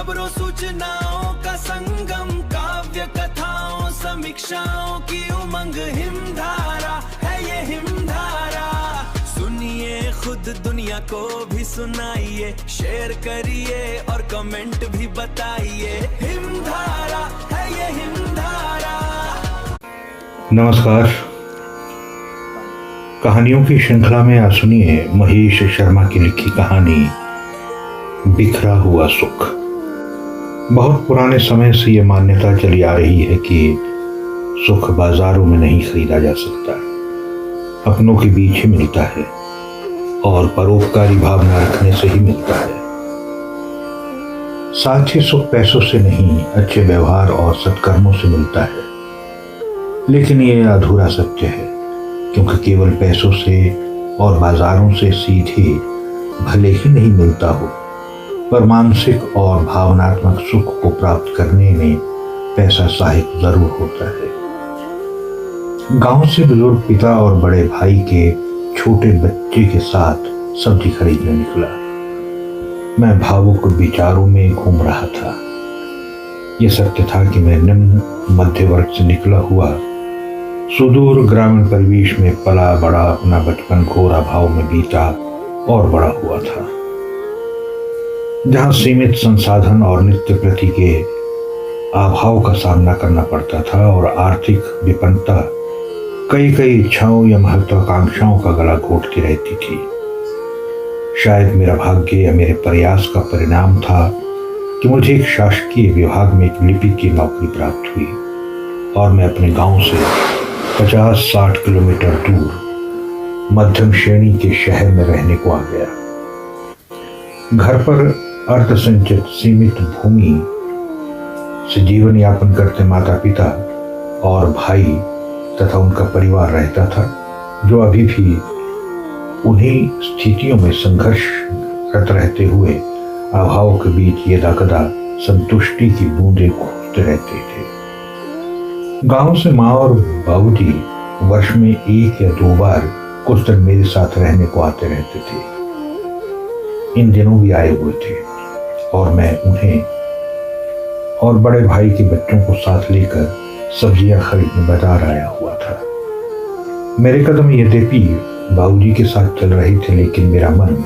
खबरों सूचनाओं का संगम, काव्य कथाओं समीक्षाओं की उमंग, हिमधारा है ये हिमधारा। सुनिए खुद दुनिया को भी सुनाइए, शेयर करिए और कमेंट भी बताइए। हिमधारा है ये हिमधारा। नमस्कार। कहानियों की श्रृंखला में आज सुनिए महेश शर्मा की लिखी कहानी बिखरा हुआ सुख। बहुत पुराने समय से ये मान्यता चली आ रही है कि सुख बाजारों में नहीं खरीदा जा सकता, अपनों के बीच ही मिलता है और परोपकारी भावना रखने से ही मिलता है। साथ ही सुख पैसों से नहीं, अच्छे व्यवहार और सत्कर्मों से मिलता है। लेकिन ये अधूरा सत्य है, क्योंकि केवल पैसों से और बाजारों से सीधे भले ही नहीं मिलता हो, पर मानसिक और भावनात्मक सुख को प्राप्त करने में पैसा सहायक जरूर होता है। गांव से बुजुर्ग पिता और बड़े भाई के छोटे बच्चे के साथ सब्जी खरीदने निकला। मैं भावुक विचारों में घूम रहा था। यह सत्य था कि मैं निम्न मध्य वर्ग से निकला हुआ सुदूर ग्रामीण परिवेश में पला बड़ा, अपना बचपन घोर अभाव में बीता और बड़ा हुआ था, जहां सीमित संसाधन और नित्य प्रति के अभाव का सामना करना पड़ता था और आर्थिक विपन्नता कई इच्छाओं या महत्वाकांक्षाओं का गला घोटती रहती थी। शायद मेरा भाग्य या मेरे प्रयास का परिणाम था कि मुझे एक शासकीय विभाग में एक लिपिक की नौकरी प्राप्त हुई और मैं अपने गांव से 50-60 किलोमीटर दूर मध्यम श्रेणी के शहर में रहने को आ गया। घर पर अर्धसंचित सीमित भूमि से जीवन यापन करते माता पिता और भाई तथा उनका परिवार रहता था, जो अभी भी उन्हीं स्थितियों में संघर्षरत रहते हुए अभाव के बीच यदाकदा संतुष्टि की बूंदें खोजते रहते थे। गांव से माँ और बाबूजी वर्ष में 1 या 2 बार कुछ दिन मेरे साथ रहने को आते रहते थे। इन दिनों भी आए हुए थे और मैं उन्हें और बड़े भाई के बच्चों को साथ लेकर सब्जियां खरीदने बाजार आया हुआ था। मेरे कदम यद्यपि बाबूजी के साथ चल रहे थे, लेकिन मेरा मन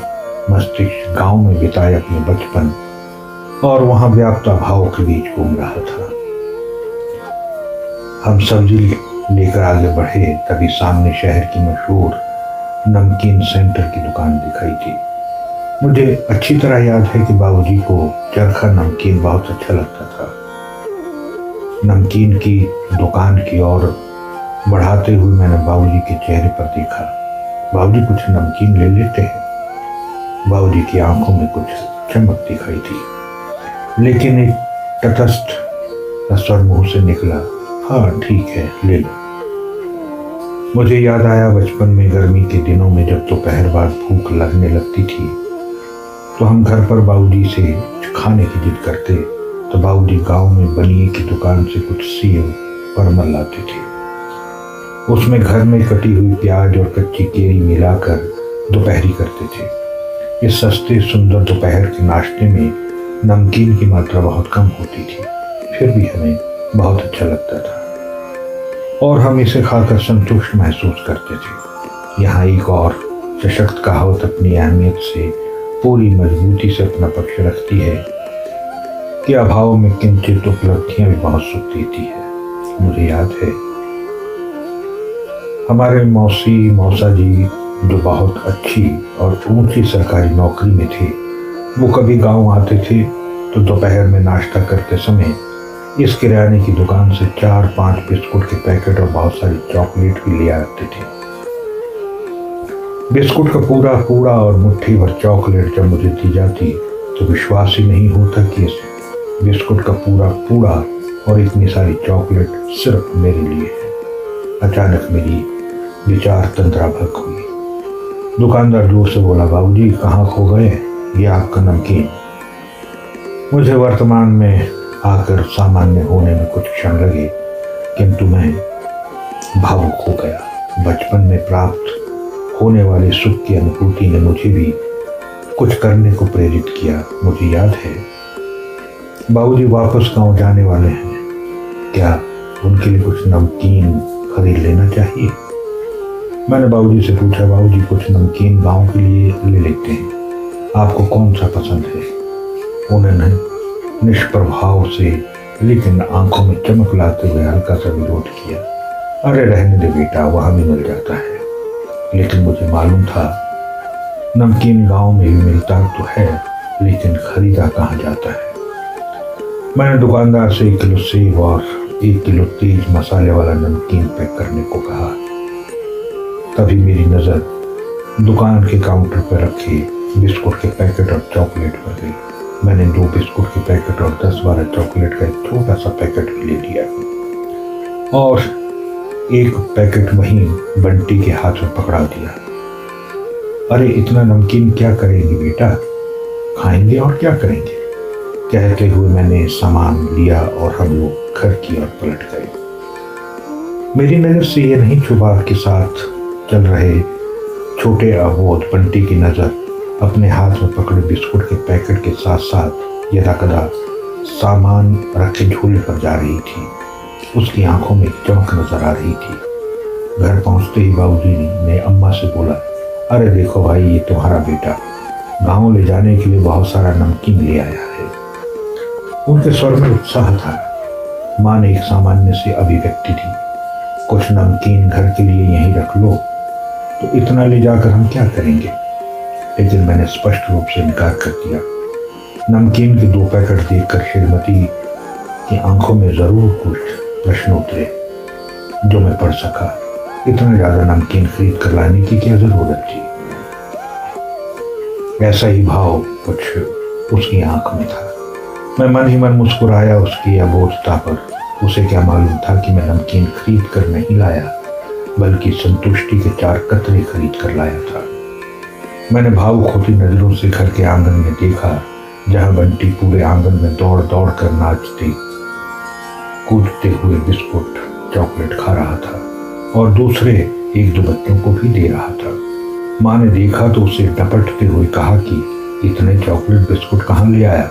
मस्तिष्क गांव में बिताए अपने बचपन और वहां व्याप्त अभाव के बीच घूम रहा था। हम सब्जी लेकर आगे बढ़े, तभी सामने शहर की मशहूर नमकीन सेंटर की दुकान दिखाई थी। मुझे अच्छी तरह याद है कि बाबूजी को चरखा नमकीन बहुत अच्छा लगता था। नमकीन की दुकान की ओर बढ़ाते हुए मैंने बाबूजी के चेहरे पर देखा। बाबूजी कुछ नमकीन ले लेते हैं। बाबूजी की आंखों में कुछ चमक दिखाई थी, लेकिन एक तटस्थ स्वर मुंह से निकला, हाँ ठीक है, ले लो। मुझे याद आया बचपन में गर्मी के दिनों में जब दोपहर बाद भूख लगने लगती थी तो हम घर पर बाबूजी से खाने की जिद करते, तो बाबूजी गांव में बनिए की दुकान से कुछ सेव परमल लाते थे। उसमें घर में कटी हुई प्याज और कच्ची केरी मिलाकर दोपहरी करते थे। इस सस्ते सुंदर दोपहर के नाश्ते में नमकीन की मात्रा बहुत कम होती थी, फिर भी हमें बहुत अच्छा लगता था और हम इसे खाकर संतुष्ट महसूस करते थे। यहाँ एक और सशक्त कहावत अपनी अहमियत से पूरी मजबूती से अपना पक्ष रखती है कि अभाव में किंचित उपलब्धियां भी बहुत सुख देती है। मुझे याद है हमारे मौसा जी, जो बहुत अच्छी और ऊंची सरकारी नौकरी में थे, वो कभी गांव आते थे तो दोपहर में नाश्ता करते समय इस किराने की दुकान से 4-5 बिस्कुट के पैकेट और बहुत सारी चॉकलेट भी ले आते थे। बिस्कुट का पूरा और मुट्ठी भर चॉकलेट जब मुझे दी जाती तो विश्वास ही नहीं होता कि इस बिस्कुट का पूरा और इतनी सारी चॉकलेट सिर्फ मेरे लिए है। अचानक मेरी विचार तंद्राभक हुई। दुकानदार जोर से बोला, बाबूजी कहाँ खो गए, ये आपका नमकीन। मुझे वर्तमान में आकर सामान्य होने में कुछ क्षण लगे, किंतु मैं भावुक हो गया। बचपन में प्राप्त होने वाले सुख की अनुभूति ने मुझे भी कुछ करने को प्रेरित किया। मुझे याद है बाबूजी वापस गांव जाने वाले हैं, क्या उनके लिए कुछ नमकीन खरीद लेना चाहिए? मैंने बाबूजी से पूछा, बाबूजी कुछ नमकीन गांव के लिए ले लेते हैं, आपको कौन सा पसंद है? उन्होंने निष्प्रभाव से लेकिन आंखों में चमक लाते हुए हल्का सा विरोध किया। अरे रहने दे बेटा, वहां भी मिल जाता है। लेकिन मुझे मालूम था नमकीन गांव में भी मिलता तो है, लेकिन खरीदा कहाँ जाता है। मैंने दुकानदार से 1 किलो सेब और 1 किलो तेज मसाले वाला नमकीन पैक करने को कहा। तभी मेरी नजर दुकान के काउंटर पर रखे बिस्कुट के पैकेट और चॉकलेट पर गई। मैंने 2 बिस्कुट के पैकेट और 10-12 चॉकलेट का एक छोटा सा पैकेट भी ले लिया और एक पैकेट वहीं बंटी के हाथ में पकड़ा दिया। अरे इतना नमकीन क्या करेंगे बेटा, खाएंगे और क्या करेंगे? कहते हुए मैंने सामान लिया और हम लोग घर की ओर पलट गए। मेरी नजर से ये नहीं छुपा के साथ चल रहे छोटे अबोध बंटी की नजर अपने हाथ में पकड़े बिस्कुट के पैकेट के साथ साथ यदाकदा सामान रखे झूले पर जा रही थी। उसकी आंखों में चमक नजर आ रही थी। घर पहुंचते ही बाबूजी ने अम्मा से बोला, अरे देखो भाई, ये तुम्हारा बेटा गांव ले जाने के लिए बहुत सारा नमकीन ले आया है। उनके स्वर में उत्साह था। माँ ने एक सामान्य सी अभिव्यक्ति थी, कुछ नमकीन घर के लिए यहीं रख लो। तो इतना ले जाकर हम क्या करेंगे? लेकिन मैंने स्पष्ट रूप से इनकार कर दिया। नमकीन के 2 पैकेट देखकर श्रीमती की आंखों में जरूर कुछ प्रश्न उतरे जो मैं पढ़ सका। इतना ज्यादा नमकीन खरीद कर लाने की क्या जरूरत थी? ऐसा ही भाव कुछ उसकी आंख में था। मैं मन ही मन मुस्कुराया उसकी अबोधता पर। उसे क्या मालूम था कि मैं नमकीन खरीद कर नहीं लाया, बल्कि संतुष्टि के 4 कतरे खरीद कर लाया था। मैंने भावुक होती नजरों से घर के आंगन में देखा, जहां बंटी पूरे आंगन में दौड़ दौड़ कर नाचते कूदते हुए बिस्कुट चॉकलेट खा रहा था और दूसरे 1-2 बच्चों को भी दे रहा था। माँ ने देखा तो उसे डपटते हुए कहा कि इतने चॉकलेट बिस्कुट कहाँ ले आया?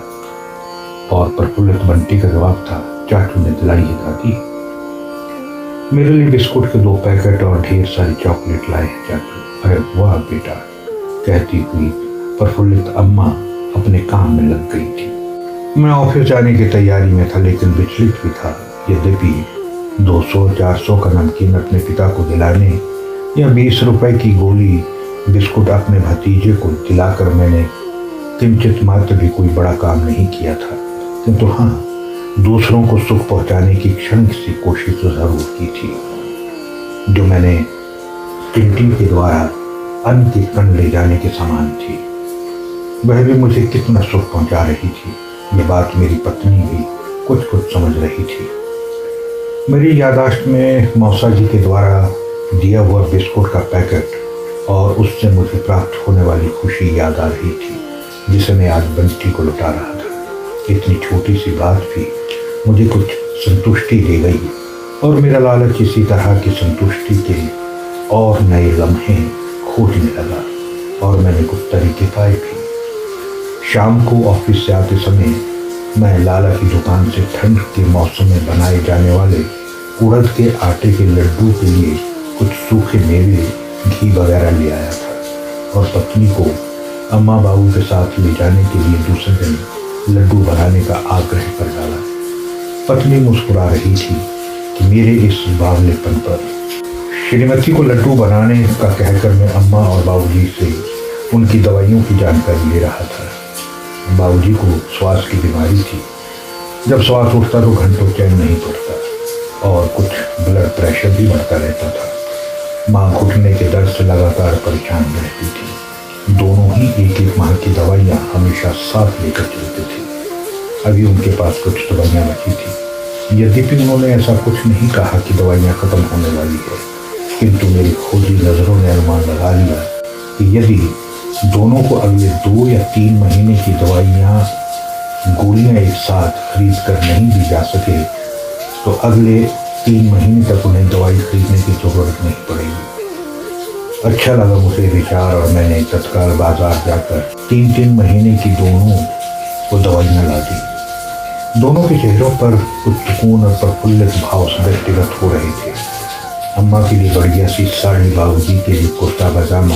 और प्रफुल्लित बंटी का जवाब था, चाचू ने दिलाई है दादी। मेरे लिए बिस्कुट के 2 पैकेट और ढेर सारी चॉकलेट लाए हैं चाचू। अरे वाह बेटा, कहती हुई प्रफुल्लित अम्मा अपने काम में लग गई थी। मैं ऑफिस जाने की तैयारी में था, लेकिन विचलित भी था। यद्यपि 200-400 का नमकीन अपने पिता को दिलाने या 20 रुपए की गोली बिस्कुट अपने भतीजे को दिलाकर मैंने किंचित मात्र भी कोई बड़ा काम नहीं किया था, किंतु हाँ, दूसरों को सुख पहुंचाने की क्षणिक सी कोशिश तो जरूर की थी, जो मैंने टिंटी के द्वारा अन्न के कण ले जाने के समान थी। वह भी मुझे कितना सुख पहुंचा रही थी, ये बात मेरी पत्नी भी कुछ कुछ समझ रही थी। मेरी याददाश्त में मौसा जी के द्वारा दिया हुआ बिस्कुट का पैकेट और उससे मुझे प्राप्त होने वाली खुशी याद आ रही थी, जिसे मैं आज बंटी को लुटा रहा था। इतनी छोटी सी बात भी मुझे कुछ संतुष्टि दे गई और मेरा लालच इसी तरह की संतुष्टि के और नए लम्हे खोजने लगा और मैंने कुछ तरीके पाए भी। शाम को ऑफिस से आते समय मैं लाला की दुकान से ठंड के मौसम में बनाए जाने वाले उड़द के आटे के लड्डू के लिए कुछ सूखे मेवे, घी वगैरह ले आया था और पत्नी को अम्मा बाबू के साथ ले जाने के लिए दूसरे दिन लड्डू बनाने का आग्रह कर डाला। पत्नी मुस्कुरा रही थी कि मेरे इस बावलेपन पर। श्रीमती को लड्डू बनाने का कहकर मैं अम्मा और बाबूजी से उनकी दवाइयों की जानकारी ले रहा था। बाबूजी को श्वास की बीमारी थी। जब श्वास उठता तो घंटों चैन नहीं पड़ता और कुछ ब्लड प्रेशर भी बढ़ता रहता था। माँ घुटने के दर्द से लगातार परेशान रहती थी। दोनों ही 1-1 माह की दवाइयाँ हमेशा साथ लेकर चलते थे। अभी उनके पास कुछ दवाइयाँ बची थी। यद्यपि उन्होंने ऐसा कुछ नहीं कहा कि दवाइयाँ खत्म होने वाली है, किंतु मेरी खोजी नजरों ने अनुमान लगा लिया कि यदि दोनों को अगले 2 या 3 महीने की दवाइयाँ गोलियाँ एक साथ खरीद कर नहीं दी जा सके तो अगले 3 महीने तक उन्हें दवाई खरीदने की जरूरत नहीं पड़ेगी। अच्छा लगा मुझे विचार और मैंने तत्काल बाजार जाकर 3-3 महीने की दोनों को दवाइयाँ ला दी। दोनों के चेहरों पर कुछ सुकून और प्रफुल्लित भाव व्यक्तिगत हो रहे थे। अम्मा के लिए बढ़िया सी साड़ी, बाबूजी के लिए कुर्ता पजामा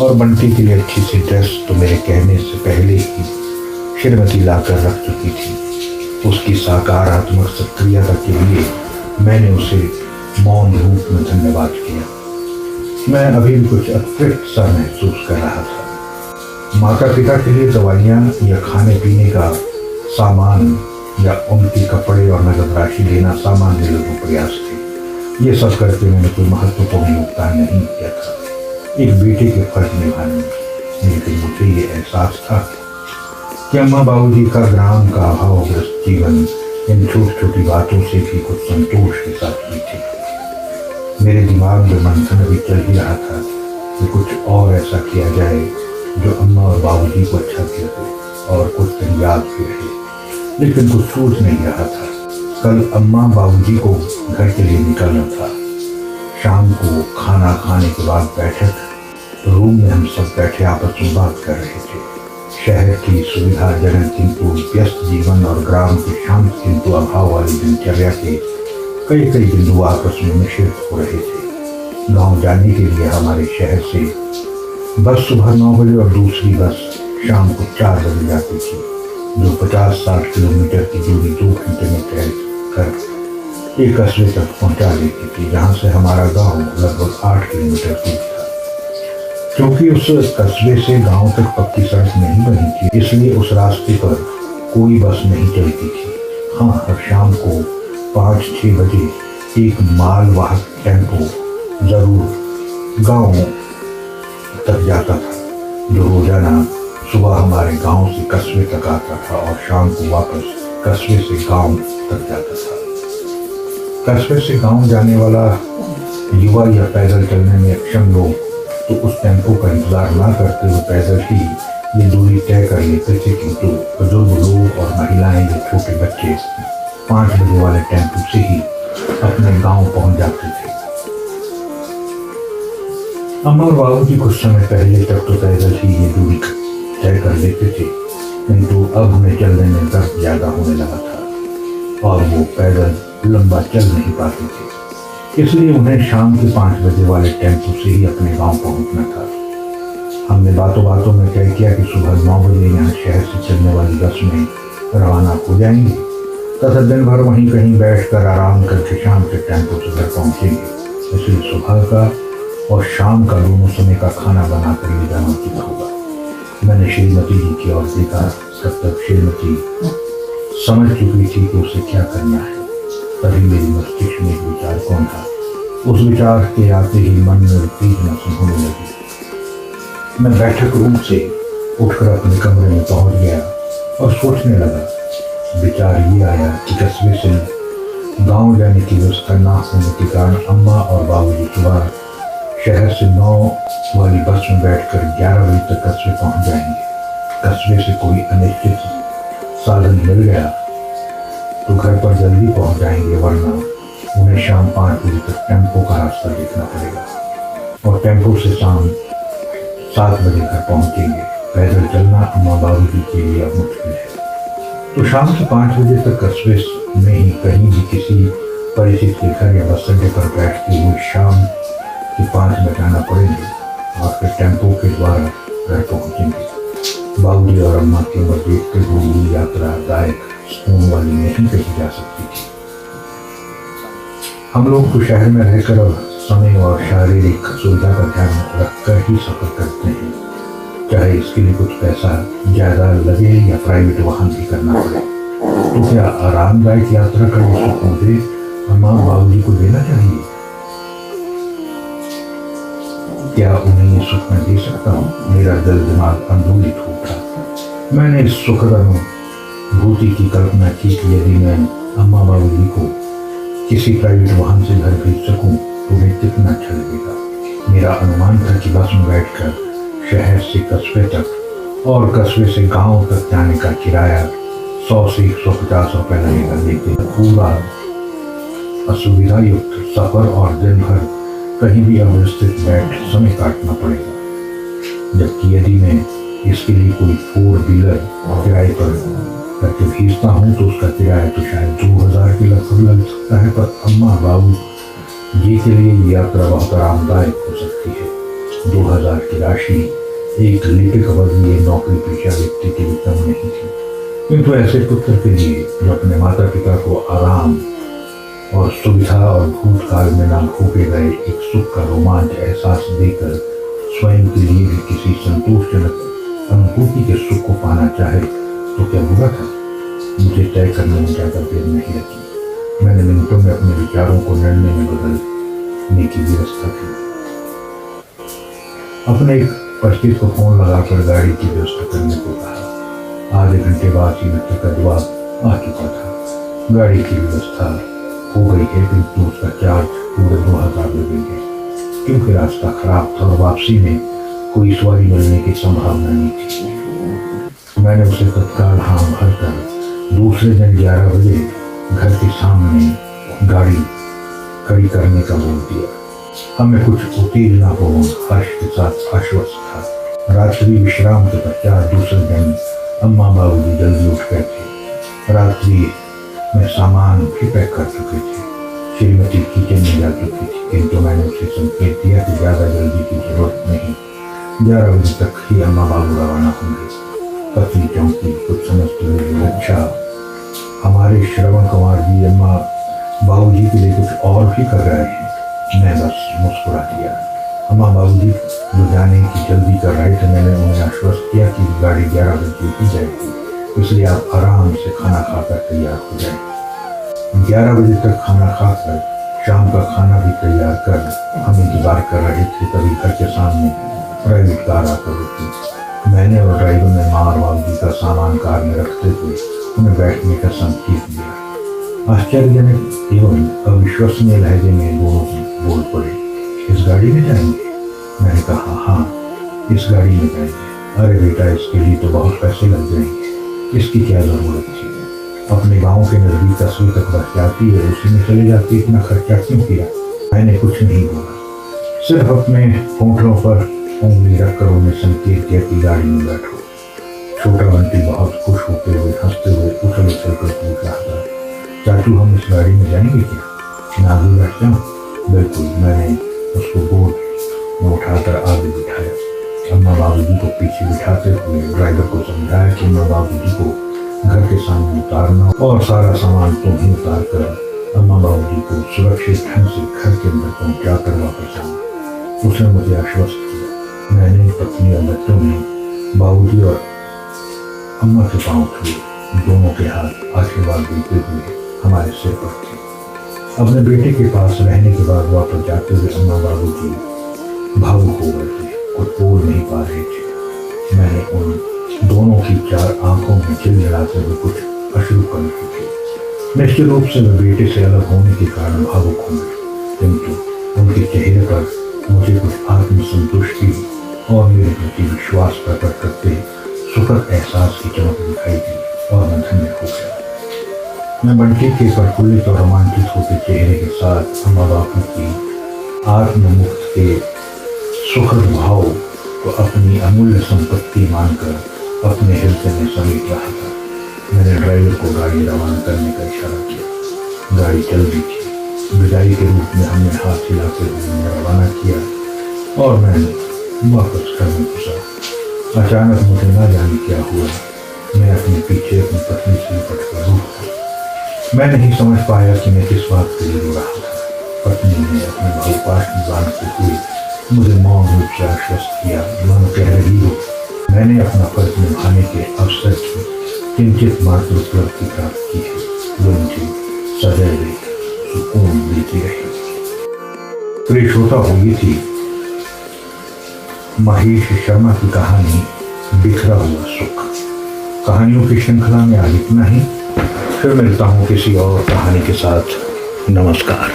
और बंटी के लिए अच्छी सी ड्रेस तो मेरे कहने से पहले ही श्रीमती लाकर रख चुकी थी। उसकी सकारात्मक सक्रियता के लिए मैंने उसे मौन रूप में धन्यवाद किया। मैं अभी भी कुछ अतृप्त सा महसूस कर रहा था। माता पिता के लिए दवाइयाँ या खाने पीने का सामान या उनके कपड़े और नगद राशि देना सामान्य लोगों प्रयास थे। ये सब करके मैंने कोई महत्वपूर्ण योगदान नहीं किया था एक बेटे के फर्ज निभाने में। लेकिन मुझे ये एहसास था कि अम्मा बाबूजी का ग्राम का अभावग्रस्त जीवन इन छोटी छोटी बातों से भी कुछ संतोष के साथ ही थी। मेरे दिमाग में मंथन भी चल ही रहा था कि कुछ और ऐसा किया जाए जो अम्मा और बाबूजी को अच्छा भी लगे और कुछ दिन याद भी रहे। लेकिन कुछ सोच नहीं रहा था। कल अम्मा बाबूजी को घर के लिए निकलना था। शाम को खाना खाने के बाद बैठक रूम में हम सब बैठे आपस में बात कर रहे थे। शहर की सुविधाजनक किंतु व्यस्त जीवन और ग्राम के शांत किंतु अभाव वाली दिनचर्या के कई कई बिंदु आपस में मिश्रित हो रहे थे। गांव जाने के लिए हमारे शहर से बस सुबह 9 बजे और दूसरी बस शाम को 4 बजे जाती थी, जो 50-60 किलोमीटर की दूरी 2 घंटे में तय कर एक कस्बे तक पहुंचा देती थी, जहां से हमारा गांव लगभग 8 किलोमीटर दूर था। क्योंकि उस कस्बे से गांव तक पक्की सड़क नहीं बनी थी, इसलिए उस रास्ते पर कोई बस नहीं चलती थी। हाँ, हर शाम को 5-6 बजे एक मालवाहक टेम्पो जरूर गांव तक जाता था, जो रोजाना सुबह हमारे गांव से कस्बे तक आता था और शाम को वापस कस्बे से गांव तक जाता था। कस्बे से गांव जाने वाला युवा या पैदल चलने में अक्षम लोग तो उस टेम्पो का इंतजार न करते हुए पैदल ही ये दूरी तय कर लेते थे, किंतु बुजुर्ग लोग और महिलाएं या छोटे बच्चे 5 बजे वाले टेम्पो से ही अपने गांव पहुंच जाते थे। अम्मा और बाबूजी कुछ समय पहले तक तो पैदल ही ये दूरी तय कर लेते थे, किंतु अब उन्हें चलने में दर्द ज्यादा होने लगा था और वो पैदल लंबा चल नहीं पाते थे। इसलिए उन्हें शाम के 5 बजे वाले टेम्पो से ही अपने गांव पहुंचना था। हमने बातों बातों में तय किया कि सुबह 9 बजे यहाँ शहर से चलने वाली बस में रवाना हो जाएंगे तथा दिन भर वहीं कहीं बैठकर आराम करके शाम के टेम्पो से घर पहुंचेंगे। इसलिए सुबह का और शाम का दोनों समय का खाना बनाकर ले जाना उचित होगा। मैंने श्रीमती जी की ओर देखा, तब तक श्रीमती समझ चुकी थी कि उसे क्या करना है। तभी मेरी मस्तिष्क में एक विचार कौन था। उस विचार के आते ही मन में उत्तेजना सी होने लगी। मैं बैठक रूम से उठकर अपने कमरे में पहुंच गया और सोचने लगा। विचार ये आया कि कस्बे से गांव जाने की व्यवस्था न होने के कारण अम्मा और बाबूजी सुबह शहर से 9 वाली बस में बैठकर 11 बजे तक कस्बे पहुंच जाएंगे। कस्बे से कोई अनिश्चित साधन मिल गया तो घर पर जल्दी पहुंच जाएंगे, वरना उन्हें शाम 5 बजे तक टेम्पो का रास्ता देखना पड़ेगा और टेम्पो से शाम 7 बजे घर पहुंचेंगे। पैदल चलना अम्मा बाबूजी के लिए अब मुश्किल है, तो शाम से 5 बजे तक कस्बे में ही कहीं भी किसी परिचित के घर या बस अड्डे पर बैठते हुए शाम के 5 बजे जाना पड़ेंगे और फिर टेम्पो के द्वारा घर पहुंचेंगे। बाबूजी और अम्मा की उम्र देखते हुए ये यात्रा दायक सुकून वाली नहीं कही जा सकती थी। हम लोग तो शहर में रहकर समय और शारीरिक सुविधा का ध्यान रखकर ही सफर करते हैं, चाहे इसके लिए कुछ पैसा ज्यादा लगे या प्राइवेट वाहन भी करना पड़े। तो क्या आरामदायक यात्रा का ये सुख मुझे अम्मा बाबूजी को देना चाहिए? क्या उन्हें ये सुख मैं दे सकता हूँ? मेरा दिल दिमाग आंदोलित हो उठा। मैंने इस सुखद अनुभूति की कल्पना की कि यदि मैं अम्मा बाबूजी को किसी प्राइवेट वाहन से घर भेज सकूं तो उन्हें कितना अच्छा लगेगा। मेरा अनुमान था कि बस में बैठकर शहर से कस्बे तक और कस्बे से गांव तक जाने का किराया 100 से 150 रुपये लगेगा, लेकिन पूरा असुविधा युक्त सफर और दिन भर कहीं भी अव्यवस्थित बैठ समय काटना पड़ेगा। जबकि यदि मैं इसके लिए कोई 4 व्हीलर किराए पर करके खींचता हूँ तो उसका किराया तो शायद 2000 के लगभग लग सकता है, पर अम्मा बाबू जी के लिए ये यात्रा बहुत आरामदायक हो सकती है। 2000 की राशि एक लिपिक वर्गीय नौकरी पेशा व्यक्ति के लिए कम नहीं थी, किंतु ऐसे पुत्र के लिए जो अपने माता पिता को आराम और सुविधा और भूतकाल में ना भोगे गए एक सुख का रोमांच एहसास देकर स्वयं के लिए भी किसी संतोषजनक अनुभूति के सुख को पाना चाहे तो क्या बुरा था। मुझे तय करने में ज्यादा देर नहीं लगी। मैंने मिनटों में अपने विचारों को निर्णय में बदलने की व्यवस्था की। अपने एक परिचित को फोन लगाकर गाड़ी की व्यवस्था करने को कहा। आधे घंटे बाद सीमित का जवाब आ चुका था। गाड़ी की व्यवस्था हो गई है, किंतु उसका चार्ज पूरे 2000 लगेंगे, क्योंकि रास्ता खराब था और वापसी में कोई सवारी मिलने की संभावना नहीं थी। मैंने उसे तत्काल हाँ भरकर दूसरे दिन 11 बजे घर के सामने गाड़ी खड़ी करने का बोल दिया। हमें कुछ उत्तेजनापूर्ण हर्ष के साथ आश्वस्त था। रात्रि विश्राम के पश्चात दूसरे दिन अम्मा बाबूजी जल्दी उठ गए थे। रात्रि में सामान भी पैक कर चुके थे। श्रीमती किचन में जा चुकी थी, किंतु मैंने उसे संकेत दिया कि ज्यादा जल्दी की जरूरत नहीं, 11 बजे तक ही अम्मा बाबू रवाना होंगे। पत्नी चौंकी, कुछ समझते हुए, अच्छा हमारे श्रवण कुमार जी अम्मा बाबूजी के लिए कुछ और भी कर रहे हैं। मैं बस मुस्कुरा दिया। अम्मा बाबूजी जो जाने की जल्दी कर रहे थे, मैंने उन्हें आश्वस्त किया कि गाड़ी 11 बजे ही जाएगी, इसलिए आप आराम से खाना खाकर तैयार हो जाए। 11 बजे तक खाना खाकर शाम का खाना भी तैयार कर हम इंतजार कर रहे थे, तभी घर के सामने प्राइवेट कार आकर रुकी। मैंने और ड्राइवर ने माँ और बाबूजी का सामान कार में रखते हुए उन्हें बैठने का संकेत दिया। आश्चर्यजनक एवं अविश्वसनीय लहजे में दोनों बोल पड़े, इस गाड़ी में जाएंगे? मैंने कहा हाँ, इस गाड़ी में जाएंगे। अरे बेटा, इसके लिए तो बहुत पैसे लग जाएंगे, इसकी क्या जरूरत थी? अपने गाँव के नजदीक कस्बे तक बस जाती है, उसी में चले जाती, इतना खर्चा क्यों किया? मैंने कुछ नहीं बोला, सिर्फ अपने होठों पर उंगली रखकर उन्हें संकेत किया कि गाड़ी में बैठो। छोटा बंटी बहुत खुश होते हुए हंसते हुए उछल उछल कर पूछ रहा था, चाचू हम इस गाड़ी में जाएंगे क्या? ना भी बैठ जाऊँ? बिल्कुल। मैंने उसको गोद में उठाकर आगे बिठाया। अम्मा बाबूजी को पीछे बिठाते हुए ड्राइवर को समझाया कि अम्मा बाबूजी को घर के सामने उतारना और सारा सामान तुम्हें उतार कर अम्मा बाबूजी को सुरक्षित ढंग से घर के अंदर पहुँचा कर वापस आना। उसने मुझे आश्वस्त किया। मैंने, पत्नी और बच्चों ने बाबूजी और अम्मा के पांव छुए, दोनों के हाथ आशीर्वाद देते हुए हमारे सिर पर थे। अपने बेटे के पास रहने के बाद वापस जाते हुए अम्मा बाबूजी भावुक हो गए थे, कुछ बोल नहीं पा रहे थे। मैंने उन दोनों की 4 आंखों में चिलचिलाते हुए कुछ अश्रु कर थे। निश्चित रूप से वे बेटे से अलग होने के कारण भावुक हो गए, किंतु उनके चेहरे पर मुझे कुछ आत्मसंतुष्टि और मेरे प्रति विश्वास प्रकट करते सुखद एहसास की चमक दिखाई दी और मैं धन्य हो गया। मैं बंटी के प्रफुल्लित और रोमांचित होते चेहरे के साथ अम्मा बापू की आत्ममुक्त के सुखद भाव को अपनी अमूल्य संपत्ति मानकर अपने हृदय में समेट रहा था। मैंने ड्राइवर को गाड़ी रवाना करने का इशारा किया। गाड़ी चल रही थी। विदाई के रूप में हमने हाथ हिलाते हुए रवाना किया और मैं वापस घर में घुसा। अचानक मुझे ना जाने क्या हुआ, मैं अपने पीछे अपनी पत्नी से लिपट कर रूठ गया। मैं नहीं समझ पाया कि मैं किस बात के लिए रो रहा था। पत्नी ने अपने बहुपाश में बांधते हुए मुझे मौन रूप से आश्वस्त किया, मन कह रही हो। मैंने अपना फर्ज निभाने के अवसर की किंचित मात्र उपलब्धि प्राप्त की है, जो मुझे सदैव सुकून देती रही। प्रिय श्रोता हो, ये थी महेश शर्मा की कहानी बिखरा हुआ सुख। कहानियों की श्रृंखला में आज इतना ही। फिर मिलता हूँ किसी और कहानी के साथ। नमस्कार।